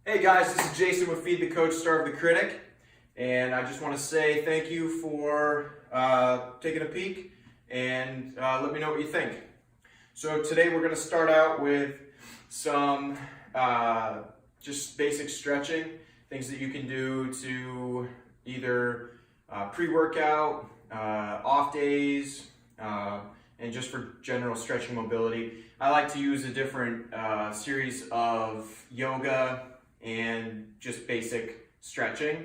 Hey guys, this is Jason with Feed the Coach, Starve the Critic, and I just want to say thank you for taking a peek and let me know what you think. So today we're going to start out with some just basic stretching, things that you can do to either pre-workout, off days, and just for general stretching mobility. I like to use a different series of yoga and just basic stretching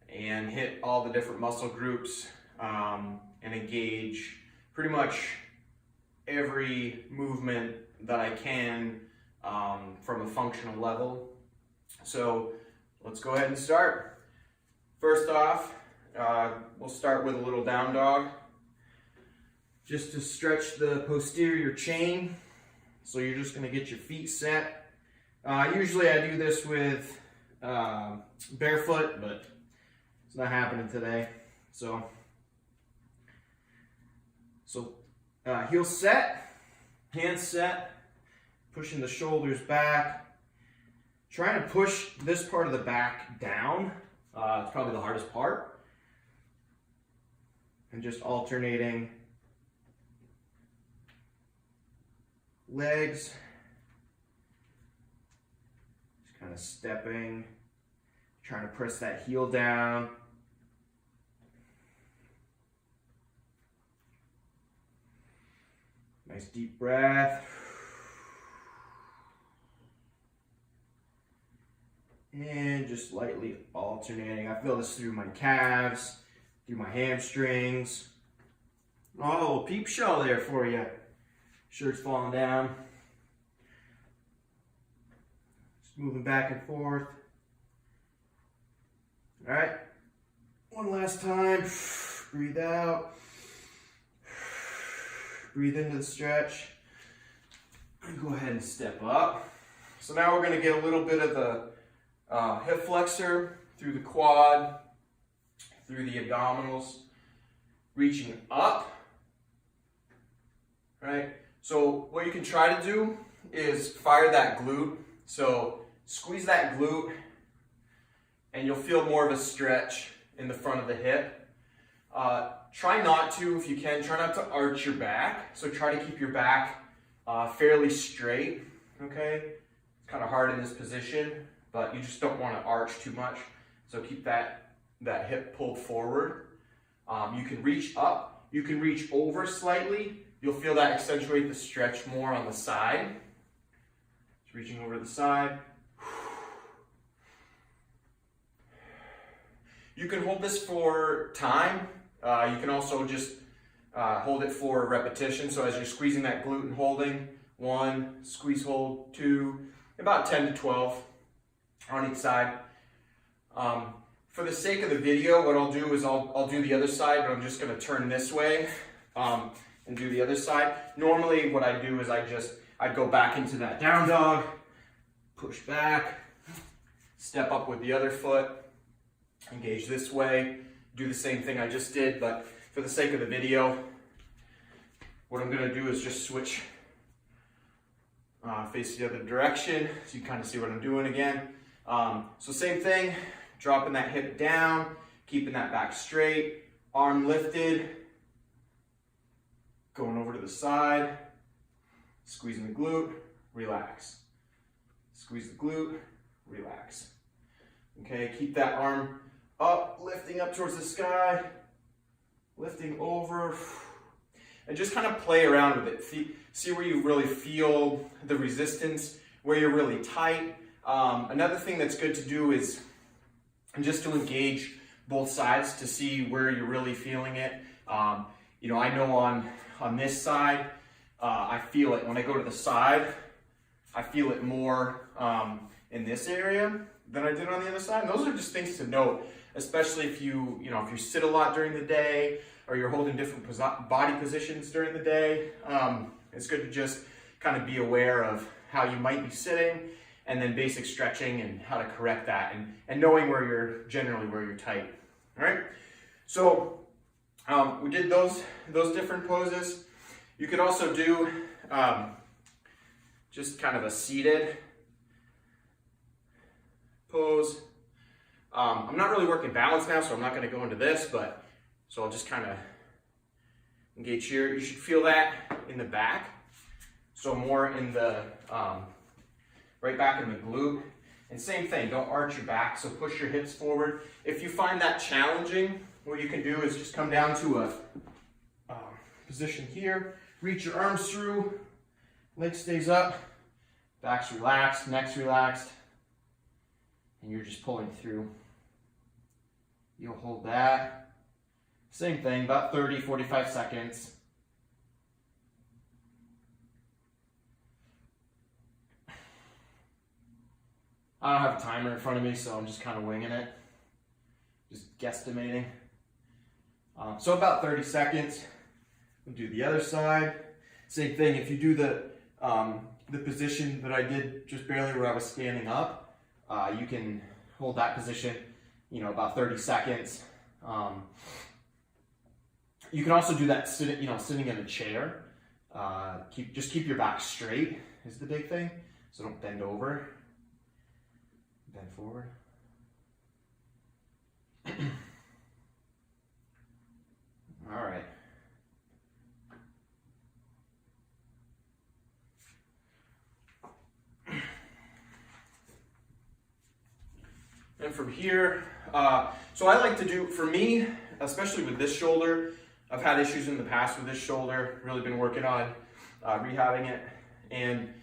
and hit all the different muscle groups and engage pretty much every movement that I can from a functional level. So let's go ahead and start. First off, we'll start with a little down dog just to stretch the posterior chain. So you're just going to get your feet set. Usually I do this with barefoot, but it's not happening today. So heel set, hands set, pushing the shoulders back, trying to push this part of the back down. It's probably the hardest part. And just alternating legs. Kind of stepping, trying to press that heel down. Nice deep breath. And just lightly alternating. I feel this through my calves, through my hamstrings. Oh, peep show there for you. Shirt's falling down. Moving back and forth. All right, one last time. Breathe out. Breathe into the stretch. And go ahead and step up. So now we're going to get a little bit of the hip flexor through the quad, through the abdominals, reaching up. All right, so what you can try to do is fire that glute. So squeeze that glute and you'll feel more of a stretch in the front of the hip. Try not to, if you can, try not to arch your back. So try to keep your back fairly straight, okay? It's kind of hard in this position, but you just don't want to arch too much. So keep that hip pulled forward. You can reach up, you can reach over slightly. You'll feel that accentuate the stretch more on the side. Reaching over to the side. You can hold this for time. You can also just hold it for repetition. So as you're squeezing that glute and holding, 1, squeeze, hold, 2, about 10 to 12 on each side. For the sake of the video, what I'll do is I'll do the other side, but I'm just going to turn this way and do the other side. Normally what I do is I'd go back into that down dog, push back, step up with the other foot, engage this way, do the same thing I just did, but for the sake of the video, what I'm gonna do is just switch, face the other direction, so you kind of see what I'm doing again. So same thing, dropping that hip down, keeping that back straight, arm lifted, going over to the side, squeezing the glute, relax. Squeeze the glute, relax. Okay, keep that arm up, lifting up towards the sky, lifting over, and just kind of play around with it. See where you really feel the resistance, where you're really tight. Another thing that's good to do is just to engage both sides to see where you're really feeling it. You know, I know on this side, I feel it. When I go to the side, I feel it more in this area than I did on the other side. And those are just things to note, especially if you sit a lot during the day or you're holding different body positions during the day. It's good to just kind of be aware of how you might be sitting, and then basic stretching and how to correct that, and knowing where you're tight. All right. So we did those different poses. You could also do just kind of a seated pose. I'm not really working balance now, so I'm not going to go into this, but so I'll just kind of engage here. You should feel that in the back, so more in the right back in the glute. And same thing, don't arch your back, so push your hips forward. If you find that challenging, what you can do is just come down to a position here, reach your arms through, leg stays up, back's relaxed, neck's relaxed, and you're just pulling through. You'll hold that. Same thing, about 30, 45 seconds. I don't have a timer in front of me, so I'm just kind of winging it, just guesstimating. So about 30 seconds. We'll do the other side. Same thing, if you do the position that I did just barely where I was standing up, you can hold that position, you know, about 30 seconds. You can also do that sitting in a chair. Just keep your back straight is the big thing. So don't bend over. Bend forward. All right. And from here, so I like to do, for me, especially with this shoulder, I've had issues in the past with this shoulder, really been working on rehabbing it, and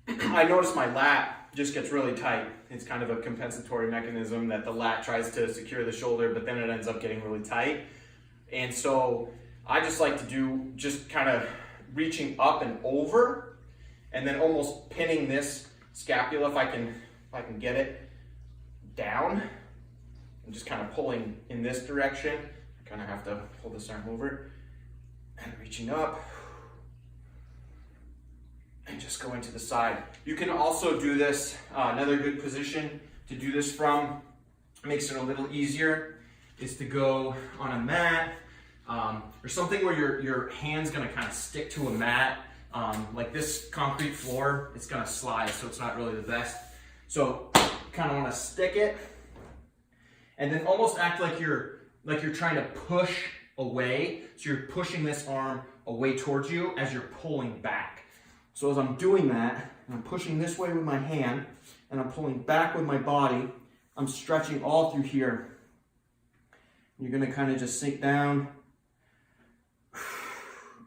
I noticed my lat just gets really tight. It's kind of a compensatory mechanism that the lat tries to secure the shoulder, but then it ends up getting really tight. And so I just like to do just kind of reaching up and over, and then almost pinning this scapula if I can get it down, and just kind of pulling in this direction. I kind of have to pull this arm over and reaching up and just go into the side. You can also do this, another good position to do this from, makes it a little easier, is to go on a mat or something where your hand's gonna kind of stick to a mat. Like this concrete floor, it's gonna slide, so it's not really the best. So kind of want to stick it and then almost act like you're trying to push away. So you're pushing this arm away towards you as you're pulling back. So as I'm doing that, and I'm pushing this way with my hand and I'm pulling back with my body, I'm stretching all through here. You're going to kind of just sink down,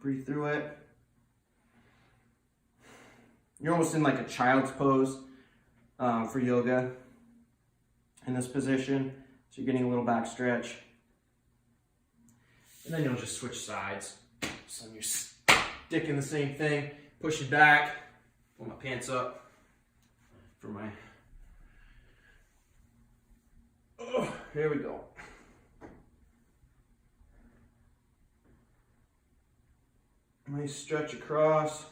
breathe through it. You're almost in like a child's pose for yoga in this position. So you're getting a little back stretch. And then you'll just switch sides. So you're sticking the same thing, push it back, pull my pants up for my, oh, here we go. Nice stretch across.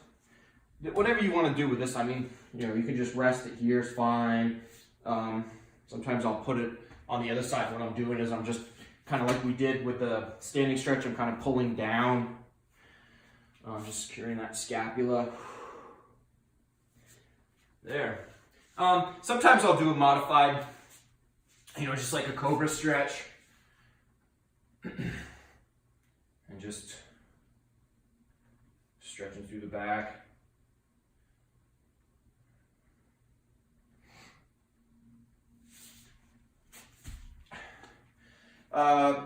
Whatever you want to do with this, I mean, you know, you can just rest it here, is fine. Sometimes I'll put it on the other side. What I'm doing is I'm just kind of like we did with the standing stretch, I'm kind of pulling down. Just securing that scapula. There. Sometimes I'll do a modified, you know, just like a cobra stretch. And just stretching through the back.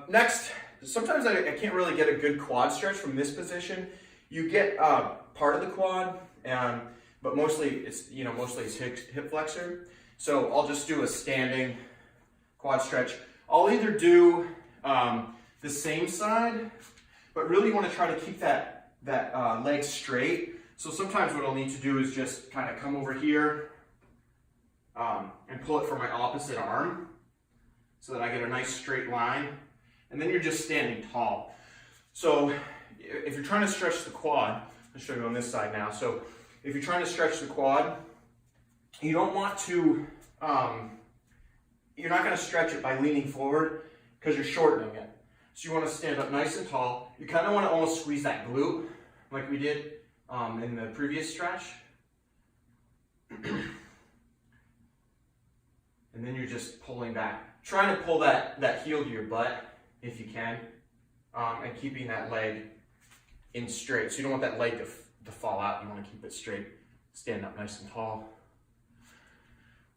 Next, sometimes I can't really get a good quad stretch from this position. You get part of the quad, but mostly it's hip flexor. So I'll just do a standing quad stretch. I'll either do the same side, but really want to try to keep that leg straight. So sometimes what I'll need to do is just kind of come over here and pull it for my opposite arm so that I get a nice straight line. And then you're just standing tall. So if you're trying to stretch the quad, I'll show you on this side now. So if you're trying to stretch the quad, you don't want to, you're not going to stretch it by leaning forward because you're shortening it. So you want to stand up nice and tall. You kind of want to almost squeeze that glute like we did in the previous stretch. And and then you're just pulling back. Trying to pull that heel to your butt if you can, and keeping that leg in straight. So you don't want that leg to fall out. You want to keep it straight. Stand up nice and tall.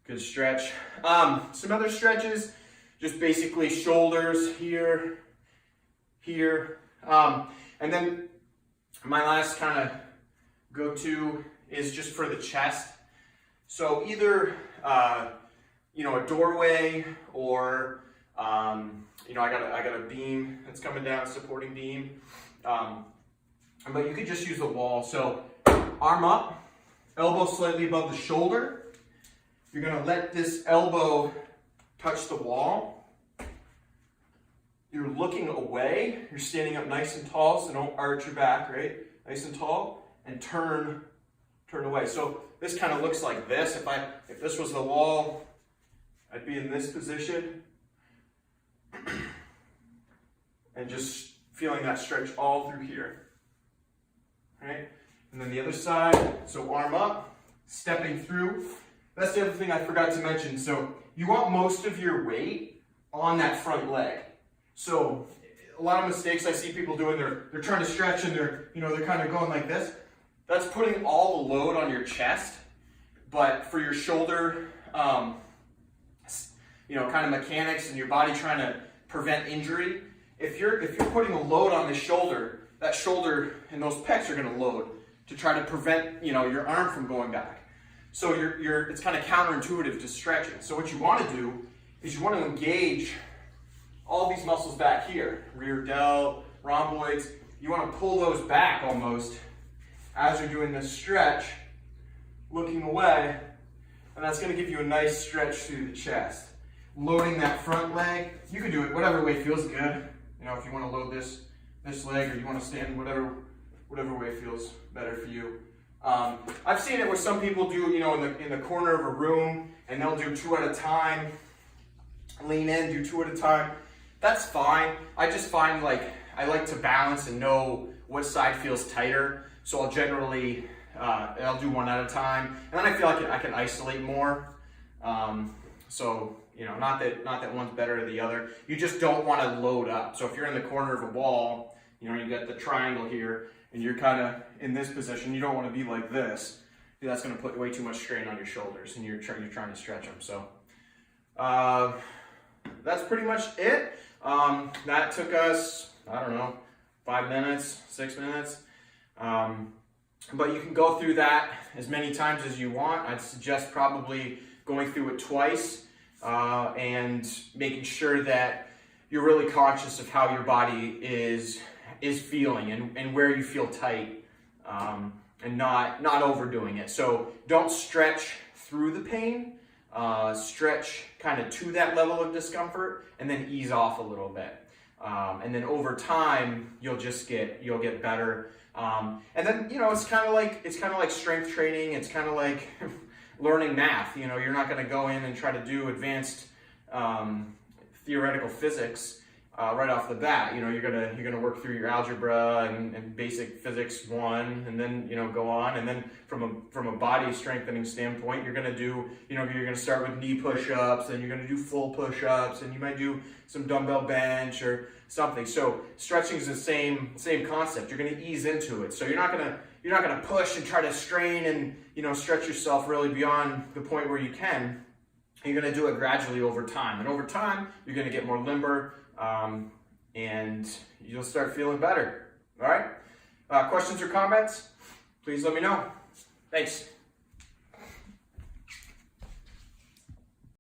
Good stretch. Some other stretches, just basically shoulders here, here. And then my last kind of go-to is just for the chest. So either, you know, a doorway or, you know, I got a beam that's coming down, supporting beam. But you could just use the wall. So arm up, elbow slightly above the shoulder. You're gonna let this elbow touch the wall. You're looking away. You're standing up nice and tall, so don't arch your back, right? Nice and tall, and turn away. So this kind of looks like this. If this was the wall, I'd be in this position. And just feeling that stretch all through here. Right? And then the other side, so arm up, stepping through. That's the other thing I forgot to mention. So you want most of your weight on that front leg. So a lot of mistakes I see people doing, they're trying to stretch and they're kind of going like this. That's putting all the load on your chest, but for your shoulder, you know, kind of mechanics and your body trying to prevent injury, if you're putting a load on the shoulder, that shoulder and those pecs are going to load to try to prevent, you know, your arm from going back. So it's kind of counterintuitive to stretching. So what you want to do is you want to engage all these muscles back here, rear delt, rhomboids. You want to pull those back almost as you're doing this stretch, looking away, and that's going to give you a nice stretch through the chest. Loading that front leg, you can do it whatever way feels good. You know, if you want to load this leg, or you want to stand whatever way feels better for you. I've seen it where some people do, you know, in the corner of a room, and they'll do 2 at a time. Lean in, do 2 at a time. That's fine. I just find I like to balance and know what side feels tighter. So I'll generally, I'll do 1 at a time, and then I feel like I can isolate more. So, you know, not that one's better than the other. You just don't want to load up. So if you're in the corner of a wall, you know, you got the triangle here, and you're kind of in this position, you don't want to be like this. That's going to put way too much strain on your shoulders, and you're trying to stretch them. So that's pretty much it. That took us, I don't know, 5 minutes, 6 minutes. But you can go through that as many times as you want. I'd suggest probably going through it twice and making sure that you're really conscious of how your body is feeling and where you feel tight, and not overdoing it. So don't stretch through the pain. Stretch kind of to that level of discomfort, and then ease off a little bit. And then over time, you'll get better. And then, you know, it's kind of like strength training. It's kind of like learning math. You know, you're not going to go in and try to do advanced theoretical physics right off the bat. You know, you're gonna work through your algebra and basic physics 1, and then, you know, go on. And then from a body strengthening standpoint, you're gonna start with knee push-ups, and you're gonna do full push-ups, and you might do some dumbbell bench or something. So stretching is the same concept. You're gonna ease into it. So you're not gonna push and try to strain and, you know, stretch yourself really beyond the point where you can. You're gonna do it gradually over time, and over time you're gonna get more limber. And you'll start feeling better. All right? Questions or comments? Please let me know. Thanks.